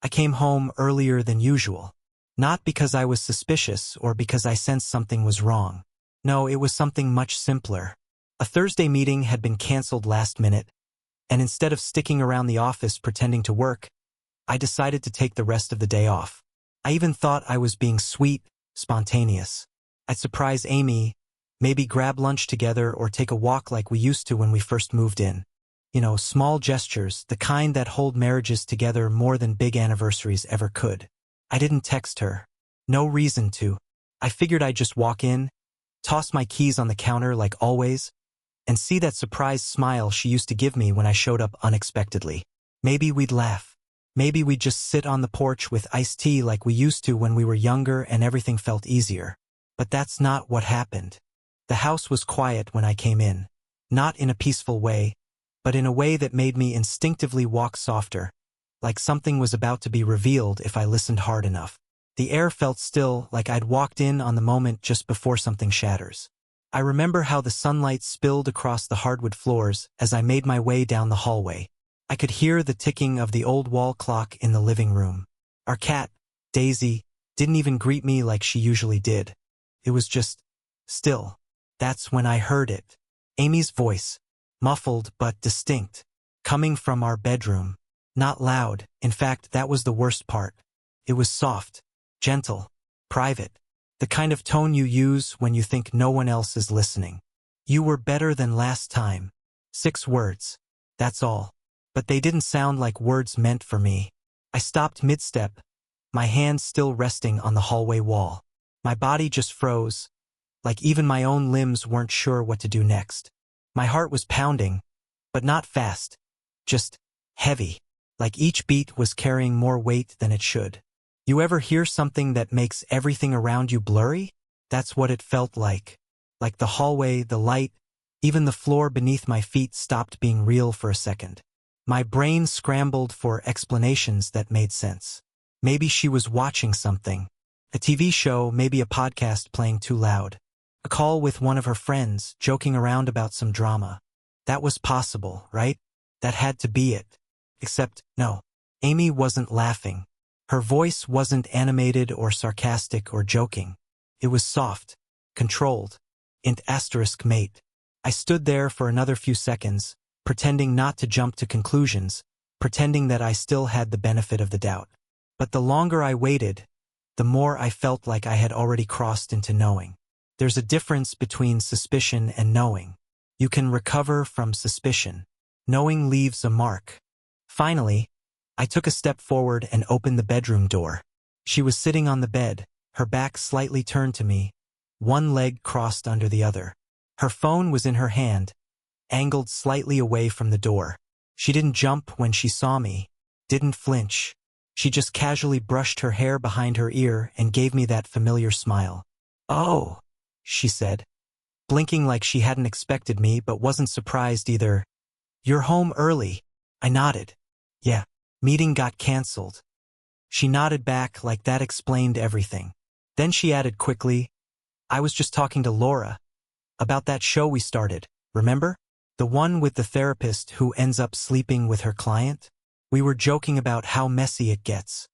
I came home earlier than usual. Not because I was suspicious or because I sensed something was wrong. No, it was something much simpler. A Thursday meeting had been canceled last minute, and instead of sticking around the office pretending to work, I decided to take the rest of the day off. I even thought I was being sweet, spontaneous. I'd surprise Amy, maybe grab lunch together or take a walk like we used to when we first moved in. You know, small gestures, the kind that hold marriages together more than big anniversaries ever could. I didn't text her. No reason to. I figured I'd just walk in, toss my keys on the counter like always, and see that surprised smile she used to give me when I showed up unexpectedly. Maybe we'd laugh. Maybe we'd just sit on the porch with iced tea like we used to when we were younger and everything felt easier. But that's not what happened. The house was quiet when I came in. Not in a peaceful way, but in a way that made me instinctively walk softer, like something was about to be revealed if I listened hard enough. The air felt still, like I'd walked in on the moment just before something shatters. I remember how the sunlight spilled across the hardwood floors as I made my way down the hallway. I could hear the ticking of the old wall clock in the living room. Our cat, Daisy, didn't even greet me like she usually did. It was just still. That's when I heard it. Amy's voice, muffled but distinct, coming from our bedroom. Not loud, in fact, that was the worst part. It was soft, gentle, private, the kind of tone you use when you think no one else is listening. You were better than last time. 6 words. That's all. But they didn't sound like words meant for me. I stopped mid-step, my hands still resting on the hallway wall. My body just froze, like even my own limbs weren't sure what to do next. My heart was pounding, but not fast, just heavy, like each beat was carrying more weight than it should. You ever hear something that makes everything around you blurry? That's what it felt like. Like the hallway, the light, even the floor beneath my feet stopped being real for a second. My brain scrambled for explanations that made sense. Maybe she was watching something. A TV show, maybe a podcast playing too loud. A call with one of her friends, joking around about some drama. That was possible, right? That had to be it. Except, no. Amy wasn't laughing. Her voice wasn't animated or sarcastic or joking. It was soft, controlled, *mate. I stood there for another few seconds, pretending not to jump to conclusions, pretending that I still had the benefit of the doubt. But the longer I waited, the more I felt like I had already crossed into knowing. There's a difference between suspicion and knowing. You can recover from suspicion. Knowing leaves a mark. Finally, I took a step forward and opened the bedroom door. She was sitting on the bed, her back slightly turned to me, one leg crossed under the other. Her phone was in her hand, angled slightly away from the door. She didn't jump when she saw me, didn't flinch. She just casually brushed her hair behind her ear and gave me that familiar smile. "Oh," she said, blinking like she hadn't expected me but wasn't surprised either. "You're home early." I nodded. "Yeah, meeting got canceled." She nodded back like that explained everything. Then she added quickly, "I was just talking to Laura about that show we started, remember? The one with the therapist who ends up sleeping with her client? We were joking about how messy it gets."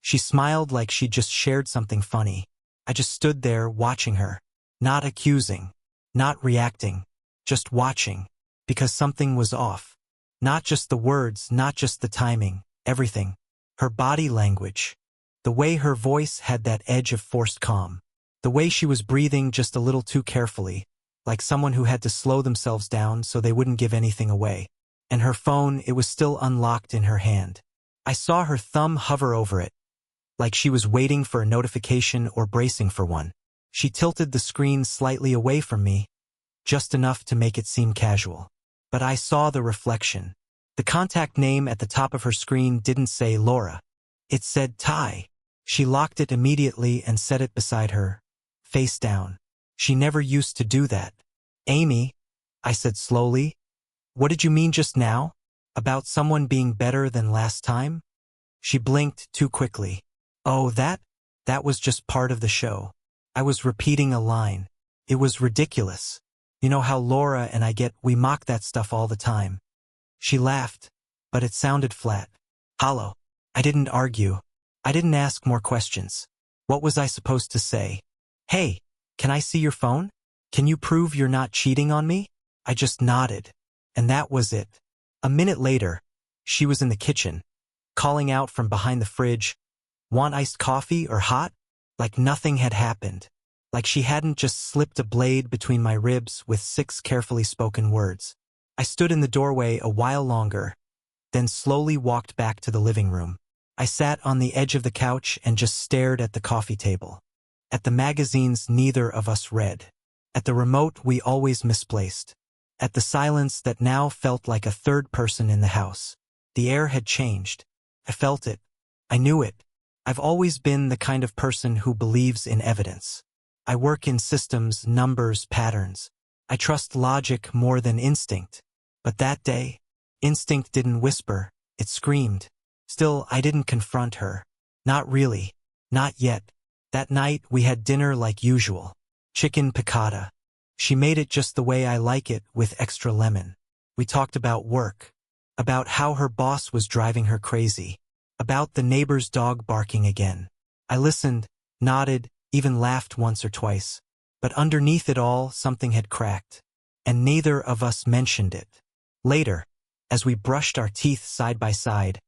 She smiled like she'd just shared something funny. I just stood there watching her, not accusing, not reacting, just watching, because something was off. Not just the words, not just the timing, everything. Her body language. The way her voice had that edge of forced calm. The way she was breathing just a little too carefully, like someone who had to slow themselves down so they wouldn't give anything away. And her phone, it was still unlocked in her hand. I saw her thumb hover over it, like she was waiting for a notification or bracing for one. She tilted the screen slightly away from me, just enough to make it seem casual. But I saw the reflection. The contact name at the top of her screen didn't say Laura. It said Ty. She locked it immediately and set it beside her, face down. She never used to do that. "Amy," I said slowly, "what did you mean just now? About someone being better than last time?" She blinked too quickly. "Oh, that was just part of the show." I was repeating a line. It was ridiculous. You know how Laura and I we mock that stuff all the time. She laughed, but it sounded flat, hollow. I didn't argue. I didn't ask more questions. What was I supposed to say? Hey, can I see your phone? Can you prove you're not cheating on me? I just nodded. And that was it. A minute later, she was in the kitchen, calling out from behind the fridge, "Want iced coffee or hot?" Like nothing had happened. Like she hadn't just slipped a blade between my ribs with 6 carefully spoken words. I stood in the doorway a while longer, then slowly walked back to the living room. I sat on the edge of the couch and just stared at the coffee table. At the magazines neither of us read. At the remote we always misplaced. At the silence that now felt like a third person in the house. The air had changed. I felt it. I knew it. I've always been the kind of person who believes in evidence. I work in systems, numbers, patterns. I trust logic more than instinct. But that day, instinct didn't whisper, it screamed. Still, I didn't confront her. Not really. Not yet. That night, we had dinner like usual. Chicken piccata. She made it just the way I like it, with extra lemon. We talked about work. About how her boss was driving her crazy. About the neighbor's dog barking again. I listened, nodded, even laughed once or twice. But underneath it all, something had cracked. And neither of us mentioned it. Later, as we brushed our teeth side by side,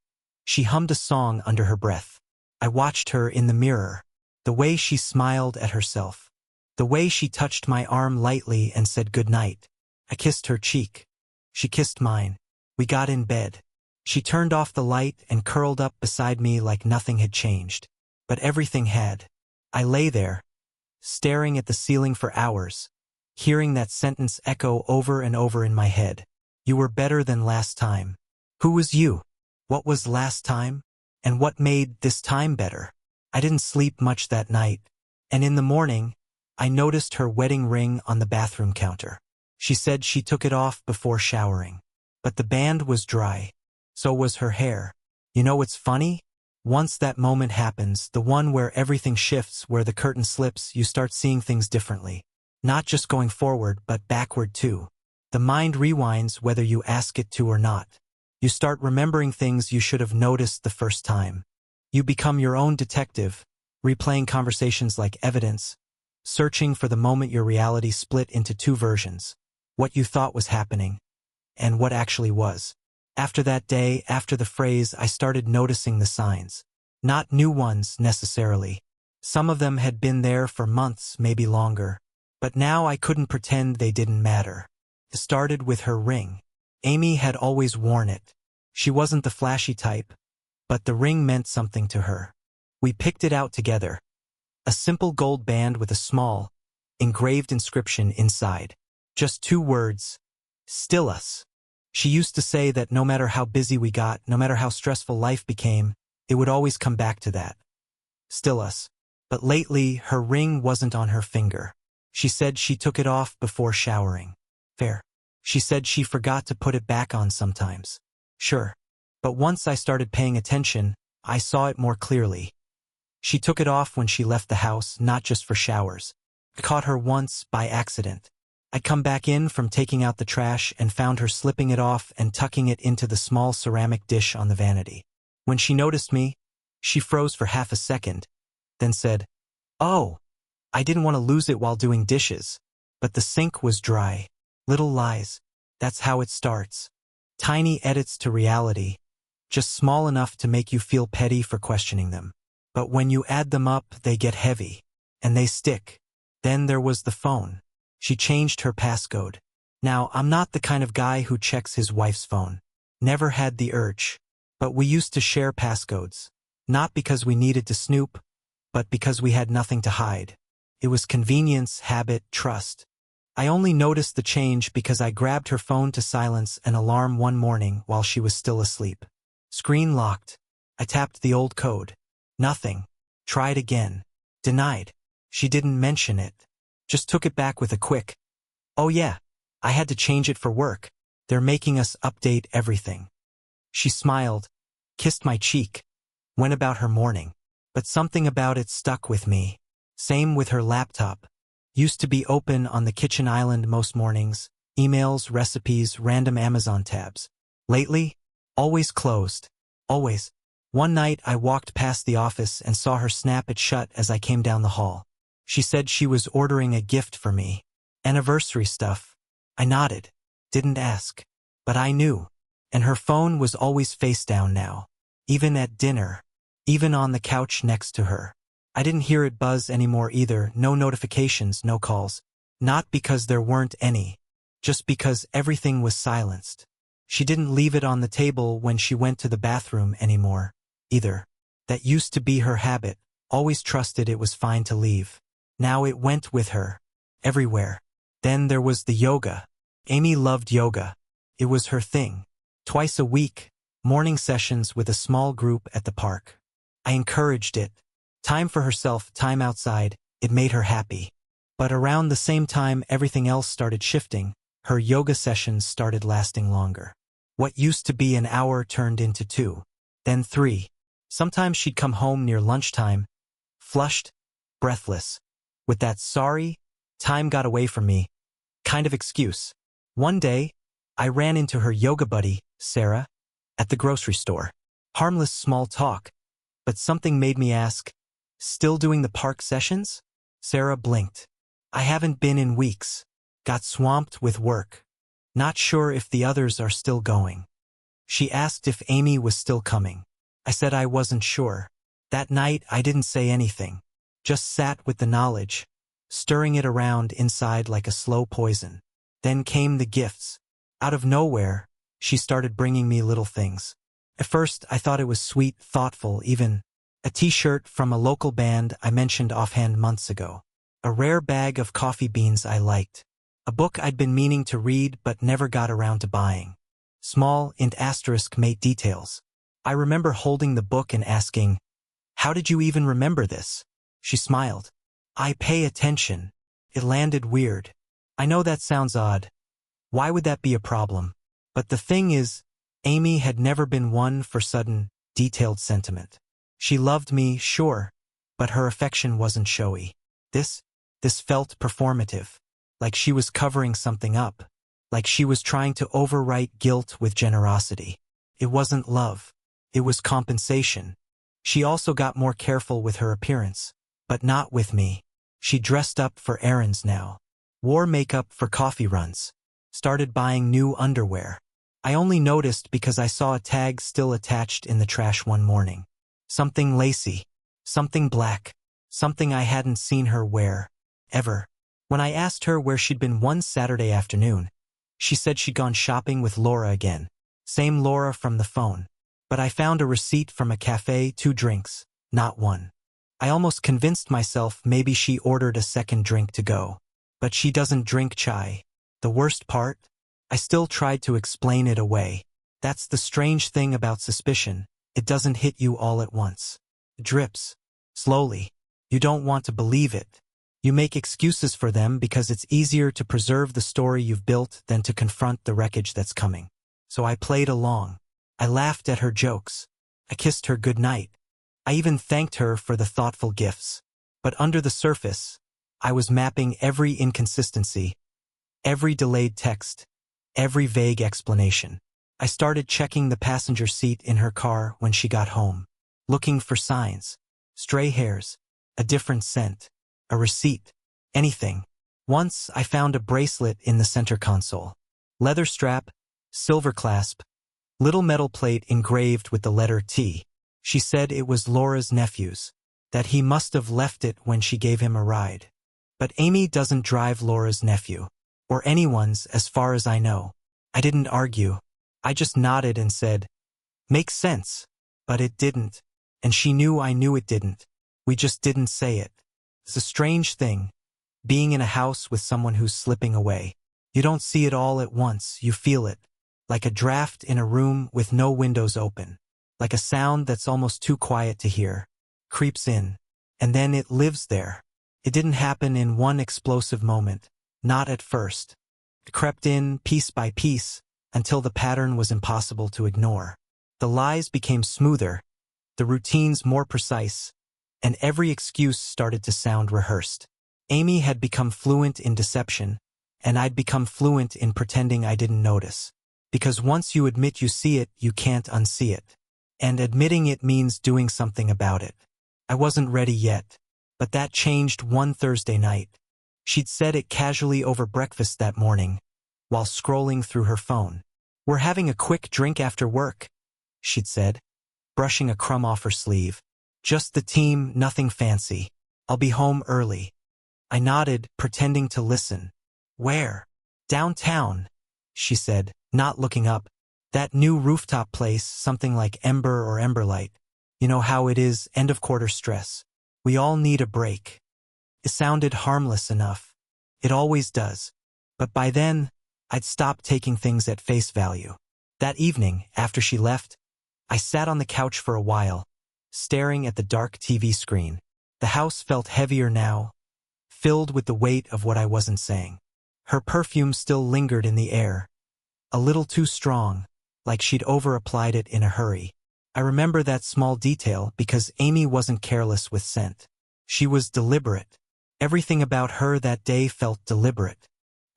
she hummed a song under her breath. I watched her in the mirror. The way she smiled at herself. The way she touched my arm lightly and said goodnight. I kissed her cheek. She kissed mine. We got in bed. She turned off the light and curled up beside me like nothing had changed. But everything had. I lay there, staring at the ceiling for hours, hearing that sentence echo over and over in my head. You were better than last time. Who was you? What was last time? And what made this time better? I didn't sleep much that night, and in the morning, I noticed her wedding ring on the bathroom counter. She said she took it off before showering. But the band was dry. So was her hair. You know what's funny? Once that moment happens, the one where everything shifts, where the curtain slips, you start seeing things differently. Not just going forward, but backward too. The mind rewinds whether you ask it to or not. You start remembering things you should have noticed the first time. You become your own detective, replaying conversations like evidence, searching for the moment your reality split into 2 versions. What you thought was happening, and what actually was. After that day, after the phrase, I started noticing the signs. Not new ones, necessarily. Some of them had been there for months, maybe longer. But now I couldn't pretend they didn't matter. It started with her ring. Amy had always worn it. She wasn't the flashy type, but the ring meant something to her. We picked it out together. A simple gold band with a small, engraved inscription inside. Just 2 words. Still us. She used to say that no matter how busy we got, no matter how stressful life became, it would always come back to that. Still us. But lately, her ring wasn't on her finger. She said she took it off before showering. Fair. She said she forgot to put it back on sometimes. Sure. But once I started paying attention, I saw it more clearly. She took it off when she left the house, not just for showers. I caught her once by accident. I'd come back in from taking out the trash and found her slipping it off and tucking it into the small ceramic dish on the vanity. When she noticed me, she froze for half a second, then said, "Oh, I didn't want to lose it while doing dishes." But the sink was dry. Little lies. That's how it starts. Tiny edits to reality, just small enough to make you feel petty for questioning them. But when you add them up, they get heavy. And they stick. Then there was the phone. She changed her passcode. Now, I'm not the kind of guy who checks his wife's phone. Never had the urge. But we used to share passcodes. Not because we needed to snoop, but because we had nothing to hide. It was convenience, habit, trust. I only noticed the change because I grabbed her phone to silence an alarm one morning while she was still asleep. Screen locked. I tapped the old code. Nothing. Tried again. Denied. She didn't mention it. Just took it back with a quick, "Oh yeah, I had to change it for work. They're making us update everything." She smiled, kissed my cheek, went about her morning. But something about it stuck with me. Same with her laptop. Used to be open on the kitchen island most mornings, emails, recipes, random Amazon tabs. Lately, always closed. Always. One night I walked past the office and saw her snap it shut as I came down the hall. She said she was ordering a gift for me. Anniversary stuff. I nodded. Didn't ask. But I knew. And her phone was always face down now. Even at dinner. Even on the couch next to her. I didn't hear it buzz anymore either, no notifications, no calls. Not because there weren't any. Just because everything was silenced. She didn't leave it on the table when she went to the bathroom anymore, either. That used to be her habit, always trusted it was fine to leave. Now it went with her. Everywhere. Then there was the yoga. Amy loved yoga. It was her thing. Twice a week, morning sessions with a small group at the park. I encouraged it. Time for herself, time outside, it made her happy. But around the same time everything else started shifting, her yoga sessions started lasting longer. What used to be an hour turned into 2, then 3. Sometimes she'd come home near lunchtime, flushed, breathless, with that sorry, time got away from me, kind of excuse. One day, I ran into her yoga buddy, Sarah, at the grocery store. Harmless small talk, but something made me ask, still doing the park sessions? Sarah blinked. I haven't been in weeks. Got swamped with work. Not sure if the others are still going. She asked if Amy was still coming. I said I wasn't sure. That night I didn't say anything. Just sat with the knowledge, stirring it around inside like a slow poison. Then came the gifts. Out of nowhere, she started bringing me little things. At first I thought it was sweet, thoughtful, even a t-shirt from a local band I mentioned offhand months ago. A rare bag of coffee beans I liked. A book I'd been meaning to read but never got around to buying. Small, int asterisk mate details. I remember holding the book and asking, "How did you even remember this?" She smiled. "I pay attention." It landed weird. I know that sounds odd. Why would that be a problem? But the thing is, Amy had never been one for sudden, detailed sentiment. She loved me, sure, but her affection wasn't showy. This felt performative. Like she was covering something up. Like she was trying to overwrite guilt with generosity. It wasn't love. It was compensation. She also got more careful with her appearance. But not with me. She dressed up for errands now. Wore makeup for coffee runs. Started buying new underwear. I only noticed because I saw a tag still attached in the trash one morning. Something lacy. Something black. Something I hadn't seen her wear. Ever. When I asked her where she'd been one Saturday afternoon, she said she'd gone shopping with Laura again. Same Laura from the phone. But I found a receipt from a cafe, 2 drinks, not one. I almost convinced myself maybe she ordered a second drink to go. But she doesn't drink chai. The worst part? I still tried to explain it away. That's the strange thing about suspicion. It doesn't hit you all at once. It drips. Slowly. You don't want to believe it. You make excuses for them because it's easier to preserve the story you've built than to confront the wreckage that's coming. So I played along. I laughed at her jokes. I kissed her goodnight. I even thanked her for the thoughtful gifts. But under the surface, I was mapping every inconsistency, every delayed text, every vague explanation. I started checking the passenger seat in her car when she got home, looking for signs, stray hairs, a different scent, a receipt, anything. Once I found a bracelet in the center console. Leather strap, silver clasp, little metal plate engraved with the letter T. She said it was Laura's nephew's, that he must have left it when she gave him a ride. But Amy doesn't drive Laura's nephew, or anyone's as far as I know. I didn't argue. I just nodded and said, "Makes sense." But it didn't. And she knew I knew it didn't. We just didn't say it. It's a strange thing, being in a house with someone who's slipping away. You don't see it all at once, you feel it. Like a draft in a room with no windows open. Like a sound that's almost too quiet to hear. Creeps in. And then it lives there. It didn't happen in one explosive moment. Not at first. It crept in, piece by piece, until the pattern was impossible to ignore. The lies became smoother, the routines more precise, and every excuse started to sound rehearsed. Amy had become fluent in deception, and I'd become fluent in pretending I didn't notice. Because once you admit you see it, you can't unsee it. And admitting it means doing something about it. I wasn't ready yet, but that changed one Thursday night. She'd said it casually over breakfast that morning, while scrolling through her phone. "We're having a quick drink after work," she'd said, brushing a crumb off her sleeve. "Just the team, nothing fancy. I'll be home early." I nodded, pretending to listen. "Where?" "Downtown," she said, not looking up. "That new rooftop place, something like Ember or Emberlight. You know how it is, end of quarter stress. We all need a break." It sounded harmless enough. It always does. But by then, I'd stopped taking things at face value. That evening, after she left, I sat on the couch for a while, staring at the dark TV screen. The house felt heavier now, filled with the weight of what I wasn't saying. Her perfume still lingered in the air, a little too strong, like she'd over-applied it in a hurry. I remember that small detail because Amy wasn't careless with scent. She was deliberate. Everything about her that day felt deliberate.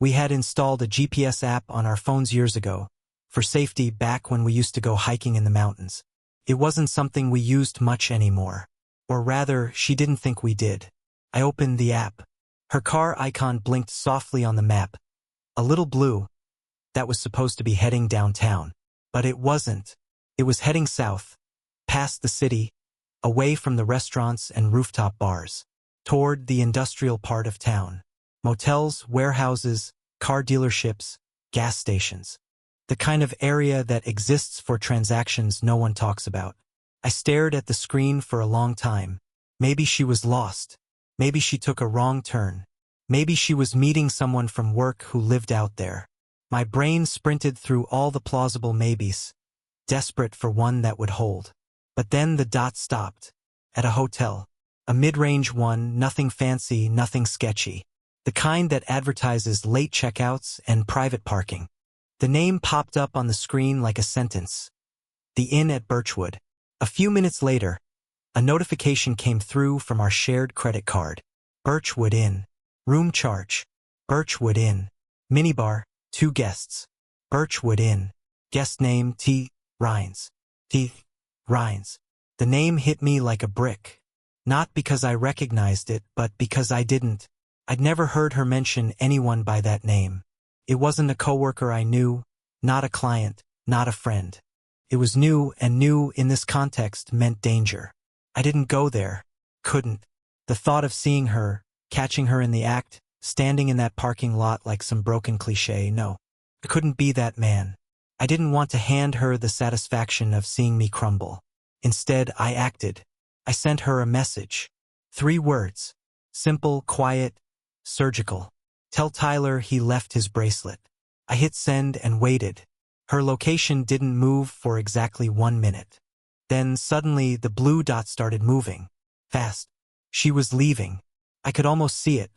We had installed a GPS app on our phones years ago, for safety back when we used to go hiking in the mountains. It wasn't something we used much anymore. Or rather, she didn't think we did. I opened the app. Her car icon blinked softly on the map. A little blue. That was supposed to be heading downtown. But it wasn't. It was heading south, past the city, away from the restaurants and rooftop bars, toward the industrial part of town. Motels, warehouses, car dealerships, gas stations. The kind of area that exists for transactions no one talks about. I stared at the screen for a long time. Maybe she was lost. Maybe she took a wrong turn. Maybe she was meeting someone from work who lived out there. My brain sprinted through all the plausible maybes, desperate for one that would hold. But then the dot stopped. At a hotel. A mid-range one, nothing fancy, nothing sketchy. The kind that advertises late checkouts and private parking. The name popped up on the screen like a sentence. The Inn at Birchwood. A few minutes later, a notification came through from our shared credit card. Birchwood Inn. Room charge. Birchwood Inn. Minibar, 2 guests. Birchwood Inn. Guest name T. Rhines. T. Rhines. The name hit me like a brick. Not because I recognized it, but because I didn't. I'd never heard her mention anyone by that name. It wasn't a coworker I knew, not a client, not a friend. It was new, and new in this context meant danger. I didn't go there. Couldn't. The thought of seeing her, catching her in the act, standing in that parking lot like some broken cliché, no. I couldn't be that man. I didn't want to hand her the satisfaction of seeing me crumble. Instead, I acted. I sent her a message. 3 words. Simple, quiet, surgical. Tell Tyler he left his bracelet. I hit send and waited. Her location didn't move for exactly 1 minute. Then suddenly the blue dot started moving. Fast. She was leaving. I could almost see it.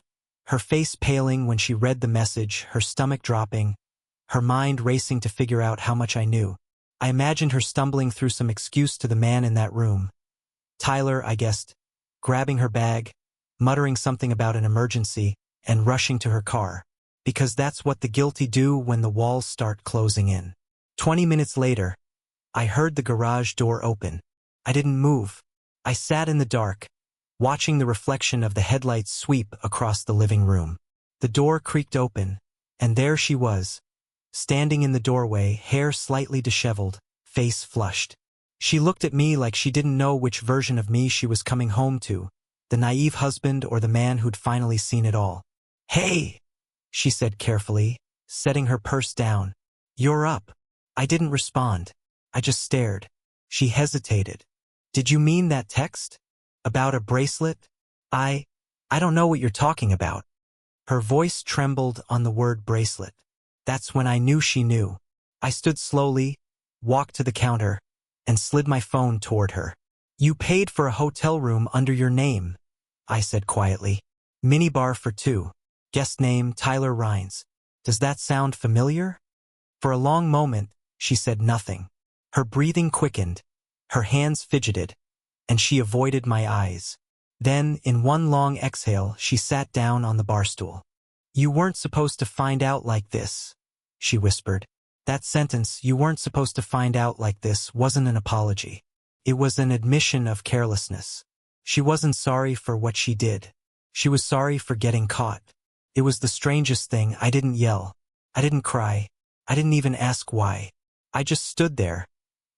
Her face paling when she read the message, her stomach dropping, her mind racing to figure out how much I knew. I imagined her stumbling through some excuse to the man in that room. Tyler, I guessed, grabbing her bag, muttering something about an emergency, and rushing to her car. Because that's what the guilty do when the walls start closing in. 20 minutes later, I heard the garage door open. I didn't move. I sat in the dark, watching the reflection of the headlights sweep across the living room. The door creaked open, and there she was, standing in the doorway, hair slightly disheveled, face flushed. She looked at me like she didn't know which version of me she was coming home to, the naive husband or the man who'd finally seen it all. "Hey," she said carefully, setting her purse down. "You're up." I didn't respond. I just stared. She hesitated. "Did you mean that text? About a bracelet?" I don't know what you're talking about." Her voice trembled on the word bracelet. That's when I knew she knew. I stood slowly, walked to the counter, and slid my phone toward her. "You paid for a hotel room under your name," I said quietly. "Minibar for 2. Guest name Tyler Rhines. Does that sound familiar?" For a long moment, she said nothing. Her breathing quickened, her hands fidgeted, and she avoided my eyes. Then, in one long exhale, she sat down on the bar stool. "You weren't supposed to find out like this," she whispered. That sentence, "you weren't supposed to find out like this," wasn't an apology. It was an admission of carelessness. She wasn't sorry for what she did. She was sorry for getting caught. It was the strangest thing. I didn't yell. I didn't cry. I didn't even ask why. I just stood there,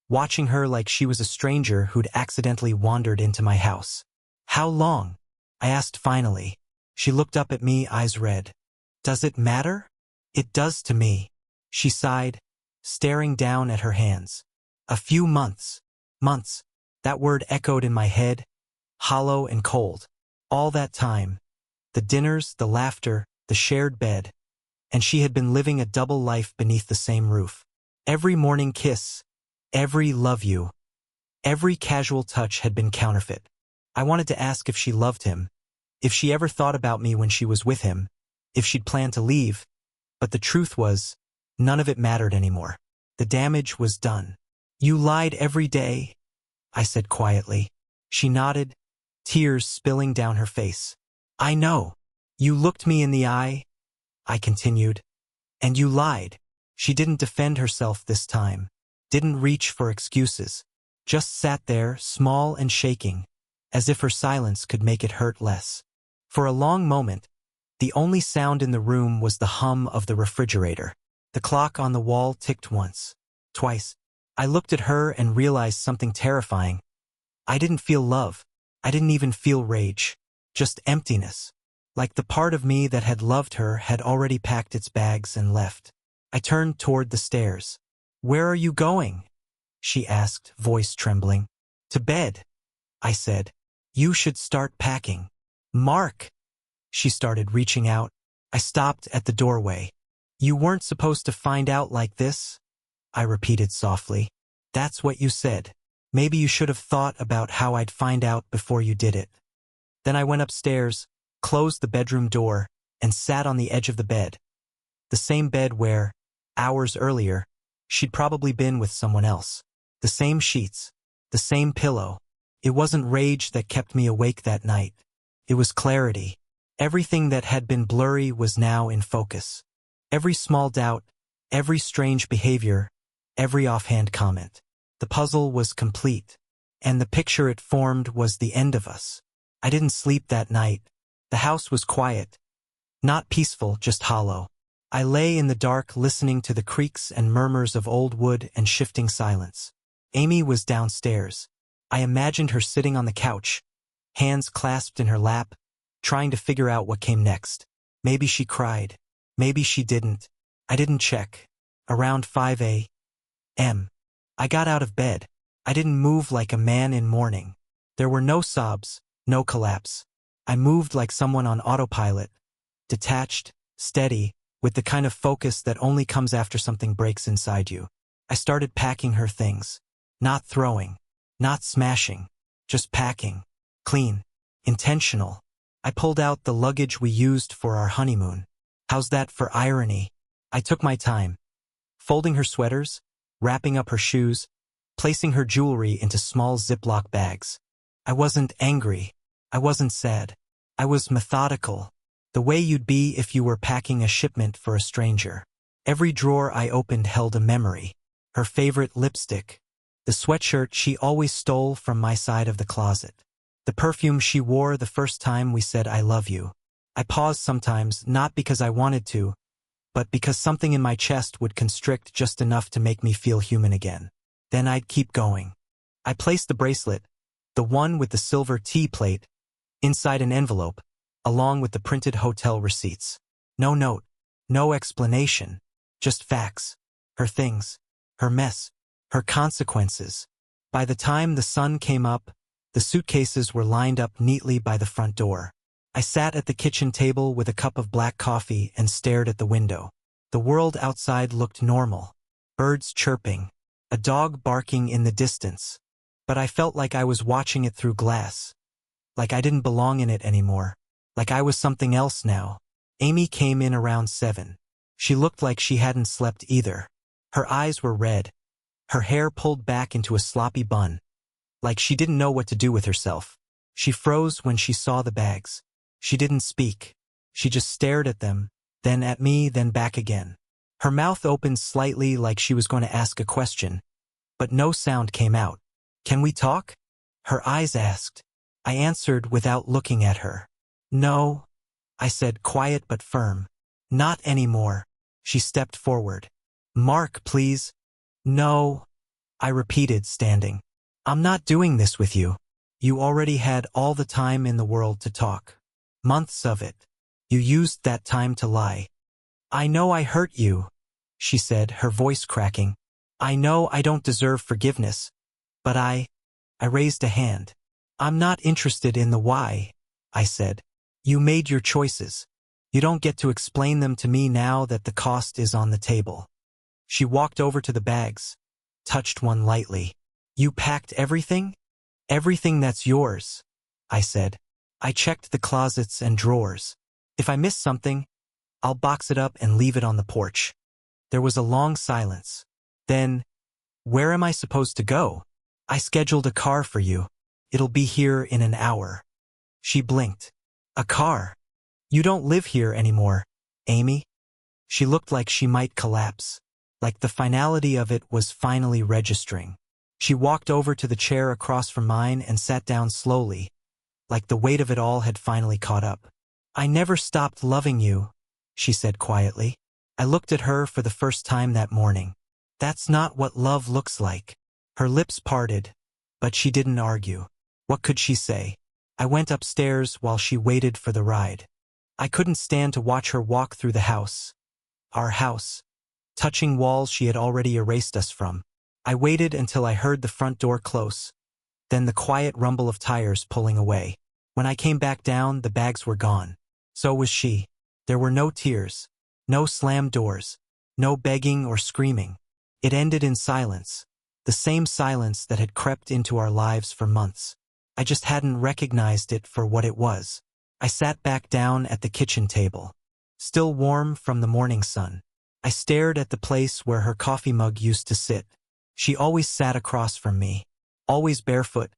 watching her like she was a stranger who'd accidentally wandered into my house. How long? I asked finally. She looked up at me, eyes red. Does it matter? It does to me. She sighed, staring down at her hands. A few months. Months. That word echoed in my head, hollow and cold. All that time. The dinners, the laughter, the shared bed. And she had been living a double life beneath the same roof. Every morning kiss, every love you, every casual touch had been counterfeit. I wanted to ask if she loved him, if she ever thought about me when she was with him, if she'd planned to leave, but the truth was, none of it mattered anymore. The damage was done. You lied every day, I said quietly. She nodded, tears spilling down her face. I know. You looked me in the eye, I continued, and you lied. She didn't defend herself this time, didn't reach for excuses, just sat there, small and shaking, as if her silence could make it hurt less. For a long moment, the only sound in the room was the hum of the refrigerator. The clock on the wall ticked once, twice. I looked at her and realized something terrifying. I didn't feel love. I didn't even feel rage. Just emptiness. Like the part of me that had loved her had already packed its bags and left. I turned toward the stairs. Where are you going? She asked, voice trembling. To bed, I said. You should start packing. Mark! She started reaching out. I stopped at the doorway. You weren't supposed to find out like this, I repeated softly. That's what you said. Maybe you should have thought about how I'd find out before you did it. Then I went upstairs, closed the bedroom door, and sat on the edge of the bed. The same bed where, hours earlier, she'd probably been with someone else. The same sheets, the same pillow. It wasn't rage that kept me awake that night. It was clarity. Everything that had been blurry was now in focus. Every small doubt, every strange behavior, every offhand comment. The puzzle was complete, and the picture it formed was the end of us. I didn't sleep that night. The house was quiet. Not peaceful, just hollow. I lay in the dark listening to the creaks and murmurs of old wood and shifting silence. Amy was downstairs. I imagined her sitting on the couch, hands clasped in her lap, trying to figure out what came next. Maybe she cried. Maybe she didn't. I didn't check. Around 5 a.m. I got out of bed. I didn't move like a man in mourning. There were no sobs, no collapse. I moved like someone on autopilot, detached, steady, with the kind of focus that only comes after something breaks inside you. I started packing her things. Not throwing, not smashing, just packing. Clean, intentional. I pulled out the luggage we used for our honeymoon. How's that for irony? I took my time, folding her sweaters, wrapping up her shoes, placing her jewelry into small Ziploc bags. I wasn't angry. I wasn't sad. I was methodical, the way you'd be if you were packing a shipment for a stranger. Every drawer I opened held a memory. Her favorite lipstick, the sweatshirt she always stole from my side of the closet, the perfume she wore the first time we said I love you. I paused sometimes, not because I wanted to, but because something in my chest would constrict just enough to make me feel human again. Then I'd keep going. I placed the bracelet, the one with the silver tea plate, inside an envelope, along with the printed hotel receipts. No note, no explanation, just facts. Her things, her mess, her consequences. By the time the sun came up, the suitcases were lined up neatly by the front door. I sat at the kitchen table with a cup of black coffee and stared at the window. The world outside looked normal. Birds chirping, a dog barking in the distance. But I felt like I was watching it through glass. Like I didn't belong in it anymore. Like I was something else now. Amy came in around 7. She looked like she hadn't slept either. Her eyes were red. Her hair pulled back into a sloppy bun. Like she didn't know what to do with herself. She froze when she saw the bags. She didn't speak. She just stared at them, then at me, then back again. Her mouth opened slightly like she was going to ask a question, but no sound came out. Can we talk? Her eyes asked. I answered without looking at her. No, I said, quiet but firm. Not anymore. She stepped forward. Mark, please. No, I repeated, standing. I'm not doing this with you. You already had all the time in the world to talk. Months of it. You used that time to lie. I know I hurt you, she said, her voice cracking. I know I don't deserve forgiveness, but I raised a hand. I'm not interested in the why, I said. You made your choices. You don't get to explain them to me now that the cost is on the table. She walked over to the bags, touched one lightly. You packed everything? Everything that's yours, I said. I checked the closets and drawers. If I miss something, I'll box it up and leave it on the porch. There was a long silence. Then, where am I supposed to go? I scheduled a car for you. It'll be here in an hour. She blinked. A car? You don't live here anymore, Amy? She looked like she might collapse, like the finality of it was finally registering. She walked over to the chair across from mine and sat down slowly, like the weight of it all had finally caught up. I never stopped loving you, she said quietly. I looked at her for the first time that morning. That's not what love looks like. Her lips parted, but she didn't argue. What could she say? I went upstairs while she waited for the ride. I couldn't stand to watch her walk through the house. Our house. Touching walls she had already erased us from. I waited until I heard the front door close, then the quiet rumble of tires pulling away. When I came back down, the bags were gone. So was she. There were no tears, no slammed doors, no begging or screaming. It ended in silence, the same silence that had crept into our lives for months. I just hadn't recognized it for what it was. I sat back down at the kitchen table, still warm from the morning sun. I stared at the place where her coffee mug used to sit. She always sat across from me, always barefoot,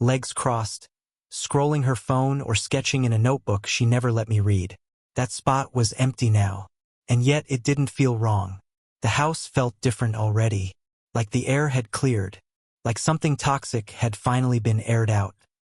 legs crossed, scrolling her phone or sketching in a notebook she never let me read. That spot was empty now, and yet it didn't feel wrong. The house felt different already, like the air had cleared, like something toxic had finally been aired out.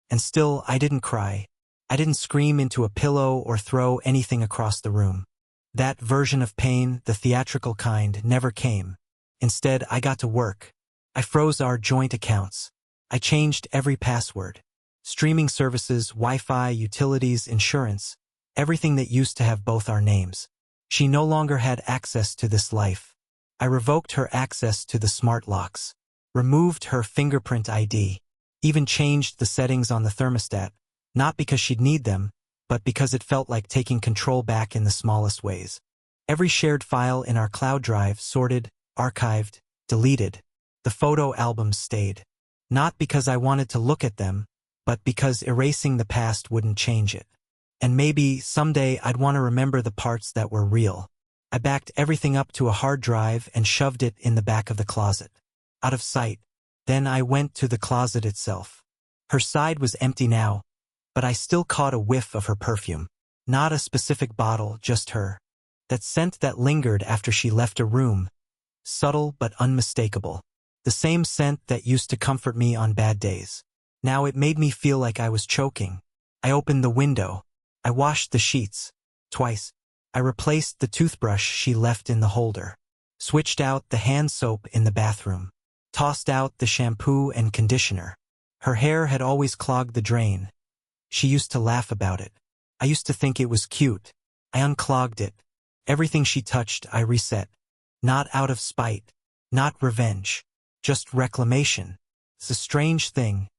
And still, I didn't cry. I didn't scream into a pillow or throw anything across the room. That version of pain, the theatrical kind, never came. Instead, I got to work. I froze our joint accounts. I changed every password. Streaming services, Wi-Fi, utilities, insurance, everything that used to have both our names. She no longer had access to this life. I revoked her access to the smart locks, removed her fingerprint ID, even changed the settings on the thermostat, not because she'd need them, but because it felt like taking control back in the smallest ways. Every shared file in our cloud drive sorted, archived, deleted. The photo albums stayed. Not because I wanted to look at them, but because erasing the past wouldn't change it. And maybe someday I'd want to remember the parts that were real. I backed everything up to a hard drive and shoved it in the back of the closet, out of sight. Then I went to the closet itself. Her side was empty now, but I still caught a whiff of her perfume. Not a specific bottle, just her. That scent that lingered after she left a room. Subtle but unmistakable. The same scent that used to comfort me on bad days. Now it made me feel like I was choking. I opened the window. I washed the sheets. Twice. I replaced the toothbrush she left in the holder. Switched out the hand soap in the bathroom. Tossed out the shampoo and conditioner. Her hair had always clogged the drain. She used to laugh about it. I used to think it was cute. I unclogged it. Everything she touched, I reset. Not out of spite. Not revenge. Just reclamation. It's a strange thing,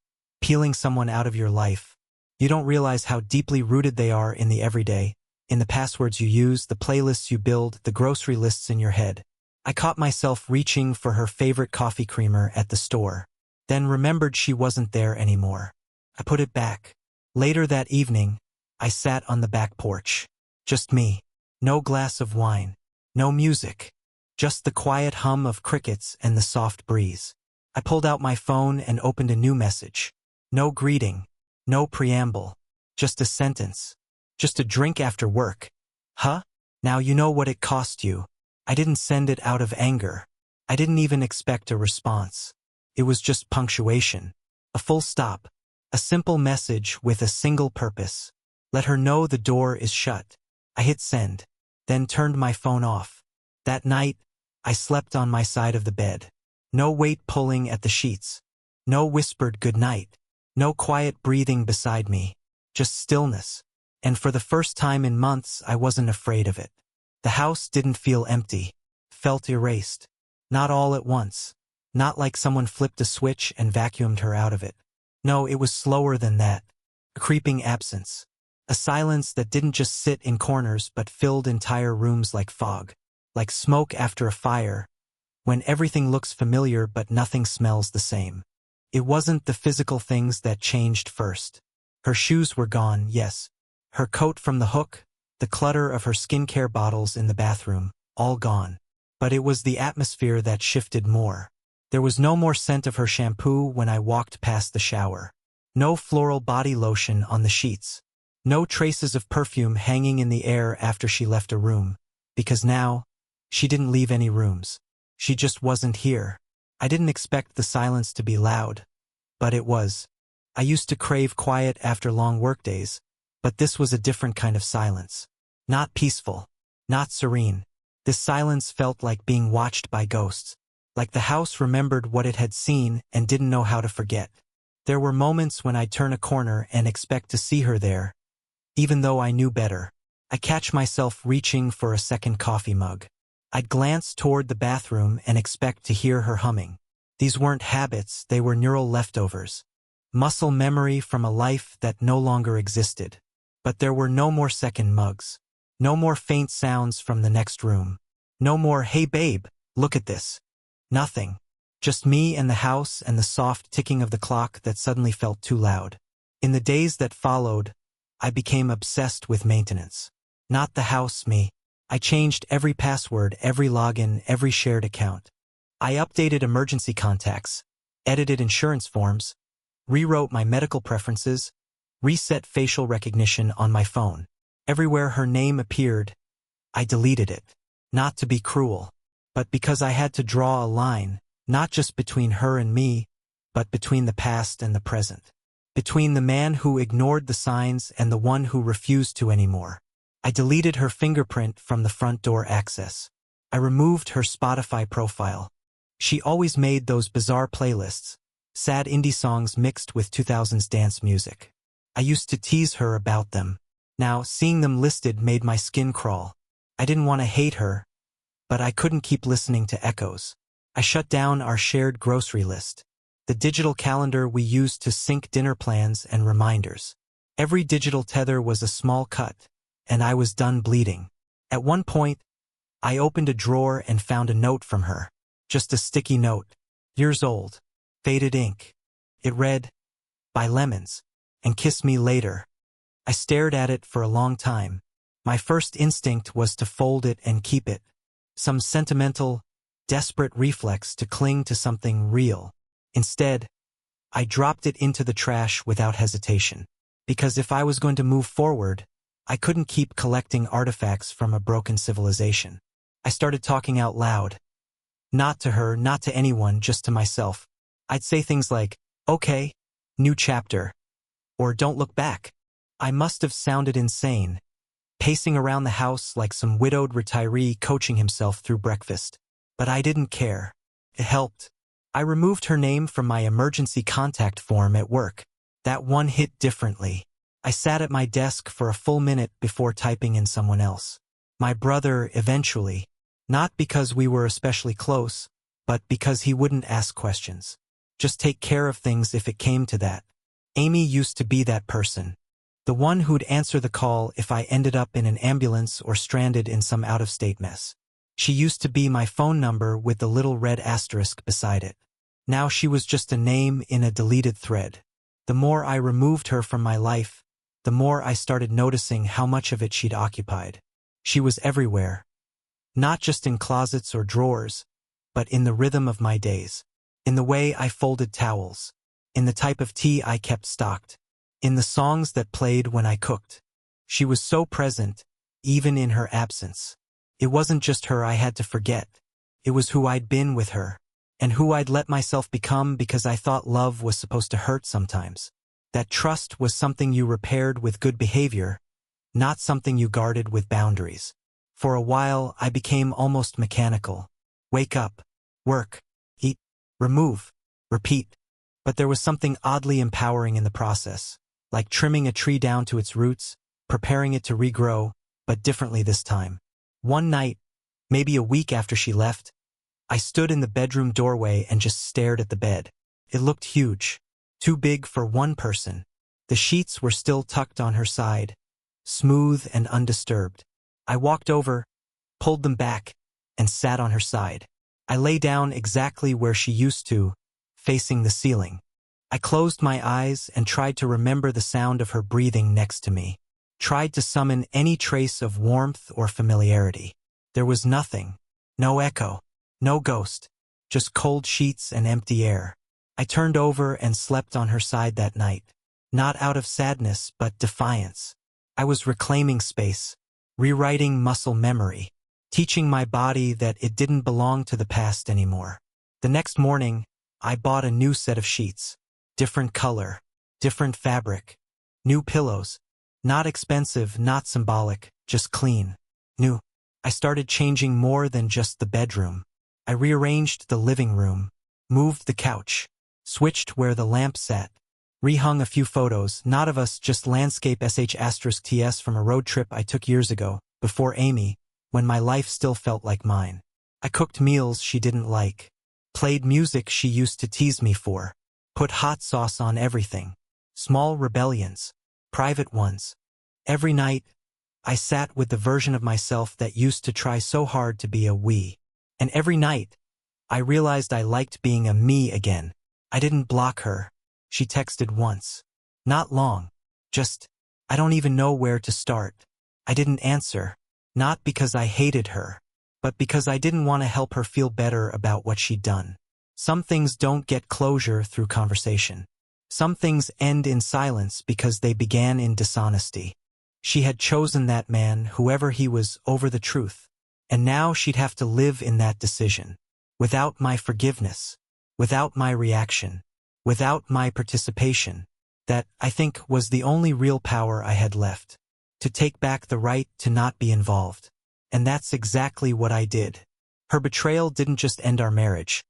peeling someone out of your life. You don't realize how deeply rooted they are in the everyday, in the passwords you use, the playlists you build, the grocery lists in your head. I caught myself reaching for her favorite coffee creamer at the store, then remembered she wasn't there anymore. I put it back. Later that evening, I sat on the back porch. Just me. No glass of wine. No music. Just the quiet hum of crickets and the soft breeze. I pulled out my phone and opened a new message. No greeting. No preamble. Just a sentence. Just a drink after work. Huh? Now you know what it cost you. I didn't send it out of anger. I didn't even expect a response. It was just punctuation. A full stop. A simple message with a single purpose. Let her know the door is shut. I hit send, then turned my phone off. That night, I slept on my side of the bed. No weight pulling at the sheets. No whispered goodnight. No quiet breathing beside me. Just stillness. And for the first time in months, I wasn't afraid of it. The house didn't feel empty. Felt erased. Not all at once. Not like someone flipped a switch and vacuumed her out of it. No, it was slower than that. A creeping absence. A silence that didn't just sit in corners but filled entire rooms like fog. Like smoke after a fire, when everything looks familiar but nothing smells the same. It wasn't the physical things that changed first. Her shoes were gone, yes. Her coat from the hook, the clutter of her skincare bottles in the bathroom, all gone. But it was the atmosphere that shifted more. There was no more scent of her shampoo when I walked past the shower. No floral body lotion on the sheets. No traces of perfume hanging in the air after she left a room. Because now, she didn't leave any rooms. She just wasn't here. I didn't expect the silence to be loud. But it was. I used to crave quiet after long workdays, but this was a different kind of silence. Not peaceful. Not serene. This silence felt like being watched by ghosts. Like the house remembered what it had seen and didn't know how to forget. There were moments when I'd turn a corner and expect to see her there. Even though I knew better. I catch myself reaching for a second coffee mug. I'd glance toward the bathroom and expect to hear her humming. These weren't habits, they were neural leftovers. Muscle memory from a life that no longer existed. But there were no more second mugs. No more faint sounds from the next room. No more, hey babe, look at this. Nothing. Just me and the house and the soft ticking of the clock that suddenly felt too loud. In the days that followed, I became obsessed with maintenance. Not the house, me. I changed every password, every login, every shared account. I updated emergency contacts, edited insurance forms, rewrote my medical preferences, reset facial recognition on my phone. Everywhere her name appeared, I deleted it. Not to be cruel, but because I had to draw a line, not just between her and me, but between the past and the present. Between the man who ignored the signs and the one who refused to anymore. I deleted her fingerprint from the front door access. I removed her Spotify profile. She always made those bizarre playlists, sad indie songs mixed with 2000s dance music. I used to tease her about them. Now, seeing them listed made my skin crawl. I didn't want to hate her, but I couldn't keep listening to echoes. I shut down our shared grocery list. The digital calendar we used to sync dinner plans and reminders. Every digital tether was a small cut, and I was done bleeding. At one point, I opened a drawer and found a note from her. Just a sticky note. Years old. Faded ink. It read, "Buy lemons, and kiss me later." I stared at it for a long time. My first instinct was to fold it and keep it. Some sentimental, desperate reflex to cling to something real. Instead, I dropped it into the trash without hesitation. Because if I was going to move forward, I couldn't keep collecting artifacts from a broken civilization. I started talking out loud. Not to her, not to anyone, just to myself. I'd say things like, okay, new chapter. Or don't look back. I must have sounded insane, pacing around the house like some widowed retiree coaching himself through breakfast. But I didn't care. It helped. I removed her name from my emergency contact form at work. That one hit differently. I sat at my desk for a full minute before typing in someone else. My brother, eventually. Not because we were especially close, but because he wouldn't ask questions. Just take care of things if it came to that. Amy used to be that person. The one who'd answer the call if I ended up in an ambulance or stranded in some out-of-state mess. She used to be my phone number with the little red asterisk beside it. Now she was just a name in a deleted thread. The more I removed her from my life, the more I started noticing how much of it she'd occupied. She was everywhere. Not just in closets or drawers, but in the rhythm of my days. In the way I folded towels. In the type of tea I kept stocked. In the songs that played when I cooked. She was so present, even in her absence. It wasn't just her I had to forget. It was who I'd been with her. and who I'd let myself become because I thought love was supposed to hurt sometimes. That trust was something you repaired with good behavior, not something you guarded with boundaries. For a while, I became almost mechanical. Wake up, work, eat, remove, repeat. But there was something oddly empowering in the process, like trimming a tree down to its roots, preparing it to regrow, but differently this time. One night, maybe a week after she left, I stood in the bedroom doorway and just stared at the bed. It looked huge, too big for one person. The sheets were still tucked on her side, smooth and undisturbed. I walked over, pulled them back, and sat on her side. I lay down exactly where she used to, facing the ceiling. I closed my eyes and tried to remember the sound of her breathing next to me. Tried to summon any trace of warmth or familiarity. There was nothing. No echo. No ghost. Just cold sheets and empty air. I turned over and slept on her side that night. Not out of sadness, but defiance. I was reclaiming space, rewriting muscle memory, teaching my body that it didn't belong to the past anymore. The next morning, I bought a new set of sheets. Different color, different fabric, new pillows. Not expensive, not symbolic, just clean, new. I started changing more than just the bedroom. I rearranged the living room, moved the couch, switched where the lamp sat, rehung a few photos, not of us, just landscape sh*ts from a road trip I took years ago, before Amy, when my life still felt like mine. I cooked meals she didn't like, played music she used to tease me for, put hot sauce on everything. Small rebellions, private ones. Every night, I sat with the version of myself that used to try so hard to be a we. And every night, I realized I liked being a me again. I didn't block her. She texted once. Not long. Just, I don't even know where to start. I didn't answer. Not because I hated her, but because I didn't want to help her feel better about what she'd done. Some things don't get closure through conversation. Some things end in silence because they began in dishonesty. She had chosen that man, whoever he was, over the truth. And now she'd have to live in that decision. Without my forgiveness. Without my reaction. Without my participation. That, I think, was the only real power I had left. To take back the right to not be involved. And that's exactly what I did. Her betrayal didn't just end our marriage.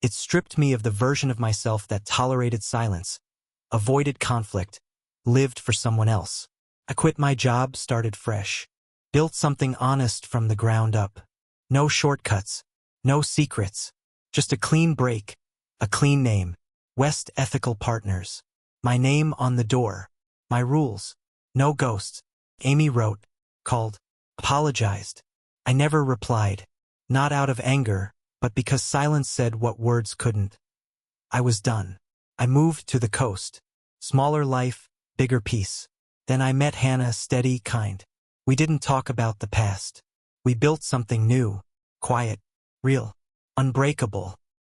It stripped me of the version of myself that tolerated silence, avoided conflict, lived for someone else. I quit my job, started fresh. Built something honest from the ground up. No shortcuts. No secrets. Just a clean break. A clean name. West Ethical Partners. My name on the door. My rules. No ghosts. Amy wrote. Called. Apologized. I never replied. Not out of anger, but because silence said what words couldn't. I was done. I moved to the coast. Smaller life, bigger peace. Then I met Hannah, steady, kind. We didn't talk about the past. We built something new, quiet, real, unbreakable.